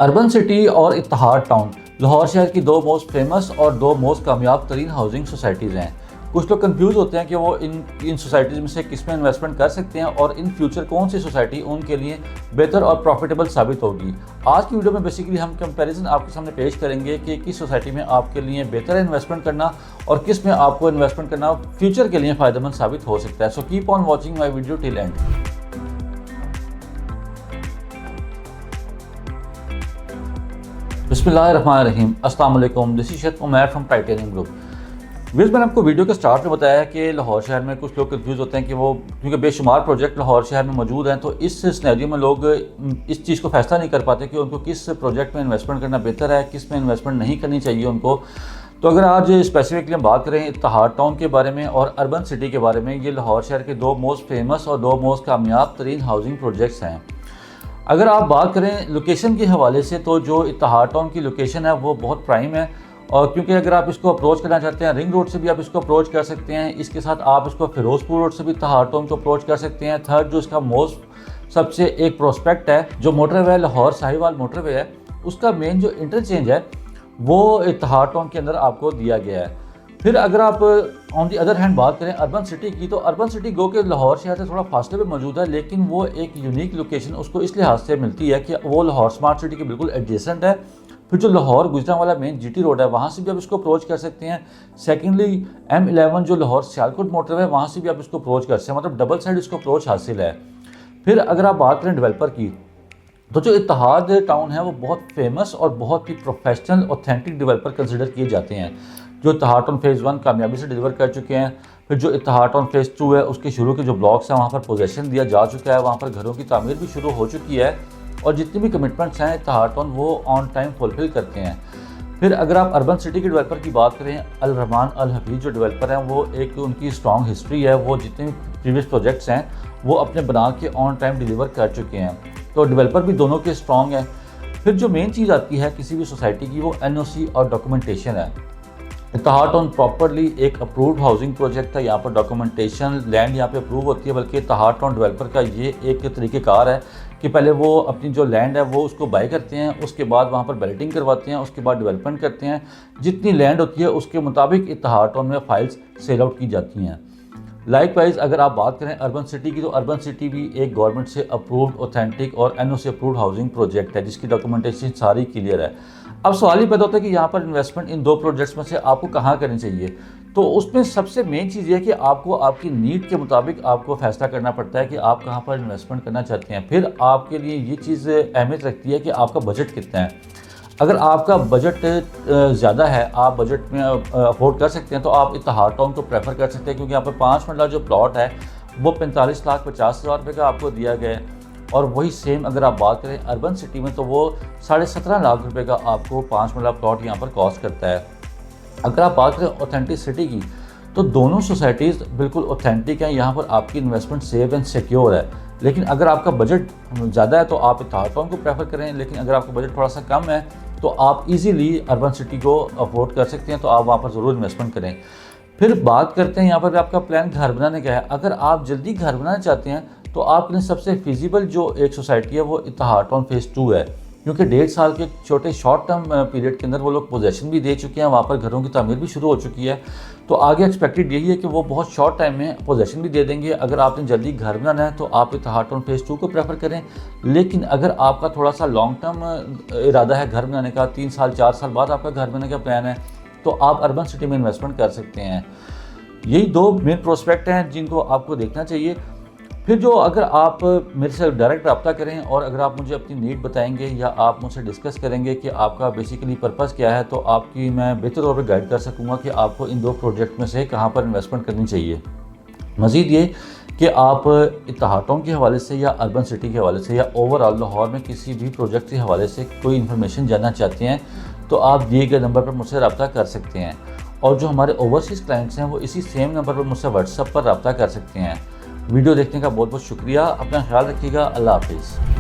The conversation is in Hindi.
अर्बन सिटी और इत्तेहाद टाउन लाहौर शहर की दो मोस्ट फेमस और दो मोस्ट कामयाब तरीन हाउसिंग सोसाइटीज़ हैं। कुछ लोग कंफ्यूज होते हैं कि वो इन सोसाइटीज़ में से किस में इन्वेस्टमेंट कर सकते हैं और इन फ्यूचर कौन सी सोसाइटी उनके लिए बेहतर और प्रॉफिटेबल साबित होगी। आज की वीडियो में बेसिकली हम कंपैरिजन आपके सामने पेश करेंगे कि किस सोसाइटी में आपके लिए बेहतर है इन्वेस्टमेंट करना और किस में आपको इन्वेस्टमेंट करना फ्यूचर के लिए फ़ायदेमंद साबित हो सकता है। So keep on watching my video till end. बिस्मिल्लाहिर्रहमानिर्रहीम, अस्सलाम वालेकुम, this is Sheikh Umair from titanium group. मैंने आपको वीडियो के स्टार्ट में बताया कि लाहौर शहर में कुछ लोग कंफ्यूज होते हैं कि वो क्योंकि बेशुमार प्रोजेक्ट लाहौर शहर में मौजूद हैं, तो इस सिनेरियो में लोग इस चीज़ को फैसला नहीं कर पाते कि उनको किस प्रोजेक्ट में इन्वेस्टमेंट करना बेहतर है, किस में इन्वेस्टमेंट नहीं करनी चाहिए उनको। तो अगर आज स्पेसिफिकली हम बात करें इत्तेहाद टाउन के बारे में और अर्बन सिटी के बारे में, ये लाहौर शहर के दो मोस्ट फेमस और दो मोस्ट कामयाब तरीन हाउसिंग प्रोजेक्ट्स हैं। अगर आप बात करें लोकेशन के हवाले से, तो जो इत्तेहाद टाउन की लोकेशन है वो बहुत प्राइम है, और क्योंकि अगर आप इसको अप्रोच करना चाहते हैं रिंग रोड से भी आप इसको अप्रोच कर सकते हैं, इसके साथ आप इसको फिरोजपुर रोड से भी इत्तेहाद टाउन को अप्रोच कर सकते हैं। थर्ड जो इसका मोस्ट सबसे एक प्रोस्पेक्ट है, जो मोटरवे है लाहौर साहिवाल मोटरवे है, उसका मेन जो इंटरचेंज है वो इत्तेहाद टाउन के अंदर आपको दिया गया है। फिर अगर आप ऑन दी अदर हैंड बात करें अर्बन सिटी की, तो अर्बन सिटी गो के लाहौर शहर से थोड़ा फासले पे मौजूद है, लेकिन वो एक यूनिक लोकेशन उसको इस लिहाज से मिलती है कि वो लाहौर स्मार्ट सिटी के बिल्कुल एडजेसेंट है। फिर जो Lahore Gujranwala main GT road है, वहाँ से भी आप इसको अप्रोच कर सकते हैं। सेकेंडली M11 जो लाहौर सियालकोट मोटरवे है, वहाँ से भी आप इसको अप्रोच कर सकते हैं, मतलब डबल साइड इसको अप्रोच हासिल है। फिर अगर आप बात करें डेवलपर की, तो जो इत्तेहाद टाउन है वो बहुत फेमस और बहुत ही प्रोफेशनल ऑथेंटिक डेवलपर कंसिडर किए जाते हैं, जो इत्तेहाद टाउन फेज़ 1 कामयाबी से डिलीवर कर चुके हैं। फिर जो इत्तेहाद टाउन फेज़ 2 है, उसके शुरू के जो ब्लॉक्स हैं वहाँ पर पोजेसन दिया जा चुका है, वहाँ पर घरों की तामीर भी शुरू हो चुकी है, और जितनी भी कमिटमेंट्स हैं इत्तेहाद टाउन वो ऑन टाइम फुलफिल करते हैं। फिर अगर आप अर्बन सिटी के डेवलपर की बात करें, अल रहमान अल हफीज़ जो डेवलपर हैं, वो एक उनकी स्ट्रॉन्ग हिस्ट्री है, वो जितने भी प्रीवियस प्रोजेक्ट्स हैं वो अपने बना के ऑन टाइम डिलीवर कर चुके हैं, तो डेवलपर भी दोनों के स्ट्रॉन्ग हैं। फिर जो मेन चीज़ आती है किसी भी सोसाइटी की, वो NOC और डॉक्यूमेंटेशन है। इत्तेहाद टाउन प्रॉपरली एक अप्रूव्ड हाउसिंग प्रोजेक्ट है, यहाँ पर डॉक्यूमेंटेशन लैंड यहाँ पे अप्रूव होती है, बल्कि इत्तेहाद टाउन डेवलपर का ये एक तरीक़ेकार है कि पहले वो अपनी जो लैंड है वो उसको बाय करते हैं, उसके बाद वहाँ पर बैलेटिंग करवाते हैं, उसके बाद डेवलपमेंट करते हैं। जितनी लैंड होती है उसके मुताबिक इत्तेहाद टाउन में फाइल्स सेल आउट की जाती हैं। लाइकवाइज अगर आप बात करें अर्बन सिटी की, तो अर्बन सिटी भी एक गवर्नमेंट से अप्रूव्ड ऑथेंटिक और NOC अप्रूव्ड हाउसिंग प्रोजेक्ट है, जिसकी डॉक्यूमेंटेशन सारी क्लियर है। अब सवाल ही पैदा होता है कि यहाँ पर इन्वेस्टमेंट इन दो प्रोजेक्ट्स में से आपको कहाँ करनी चाहिए। तो उसमें सबसे मेन चीज़ ये है कि आपको आपकी नीड के मुताबिक आपको फैसला करना पड़ता है कि आप कहाँ पर इन्वेस्टमेंट करना चाहते हैं। फिर आपके लिए ये चीज़ अहमियत रखती है कि आपका बजट कितना है। अगर आपका बजट ज़्यादा है, आप बजट में अफोर्ड कर सकते हैं, तो आप इत्तेहाद टाउन को प्रेफर कर सकते हैं, क्योंकि यहाँ पर 5 मरला जो प्लॉट है वो 45,50,000 रुपये का आपको दिया गया है। और वही सेम अगर आप बात करें अर्बन सिटी में, तो वो 17.5 लाख रुपये का आपको 5 मरला प्लॉट यहाँ पर कॉस्ट करता है। अगर आप बात करें ऑथेंटिसिटी की, तो दोनों सोसाइटीज़ बिल्कुल ऑथेंटिक हैं, यहाँ पर आपकी इन्वेस्टमेंट सेफ एंड सिक्योर है। लेकिन अगर आपका बजट ज़्यादा है तो आप इत्तेहाद टाउन को प्रेफर करें, लेकिन अगर आपका बजट थोड़ा सा कम है तो आप इजीली अर्बन सिटी को अफोर्ड कर सकते हैं, तो आप वहाँ पर ज़रूर इन्वेस्टमेंट करें। फिर बात करते हैं यहाँ पर आपका प्लान घर बनाने का है। अगर आप जल्दी घर बनाना चाहते हैं तो आपके लिए सबसे फिजिबल जो एक सोसाइटी है वो इत्तेहाद टाउन फेज़ 2 है, क्योंकि 1.5 साल के छोटे शॉर्ट टर्म पीरियड के अंदर वो लोग पोजेसन भी दे चुके हैं, वहाँ पर घरों की तामीर भी शुरू हो चुकी है। तो आगे एक्सपेक्टेड यही है कि वो बहुत शॉर्ट टाइम में पोजेसन भी दे देंगे। अगर आपने जल्दी घर बनाना है तो आप इत्तेहाद टाउन फेज़ 2 को प्रेफर करें, लेकिन अगर आपका थोड़ा सा लॉन्ग टर्म इरादा है घर बनाने का, 3 साल 4 साल बाद आपका घर बनाने का प्लान है, तो आप अर्बन सिटी में इन्वेस्टमेंट कर सकते हैं। यही दो मेन प्रोस्पेक्ट हैं जिनको आपको देखना चाहिए। फिर जो अगर आप मेरे से डायरेक्ट रब्ता करें और अगर आप मुझे अपनी नीड बताएंगे या आप मुझसे डिस्कस करेंगे कि आपका बेसिकली पर्पस क्या है, तो आपकी मैं बेहतर तौर पर गाइड कर सकूंगा कि आपको इन दो प्रोजेक्ट में से कहाँ पर इन्वेस्टमेंट करनी चाहिए। मज़ीद ये कि आप इत्तेहाद टाउन के हवाले से या अर्बन सिटी के हवाले से या ओवरऑल लाहौर में किसी भी प्रोजेक्ट के हवाले से कोई इन्फॉर्मेशन जानना चाहते हैं, तो आप दिए गए नंबर पर मुझसे रब्ता कर सकते हैं, और जो हमारे ओवरसीज़ क्लाइंट्स हैं वो इसी सेम नंबर पर मुझसे व्हाट्सएप पर रब्ता कर सकते हैं। वीडियो देखने का बहुत बहुत शुक्रिया। अपना ख्याल रखिएगा। अल्लाह हाफिज़।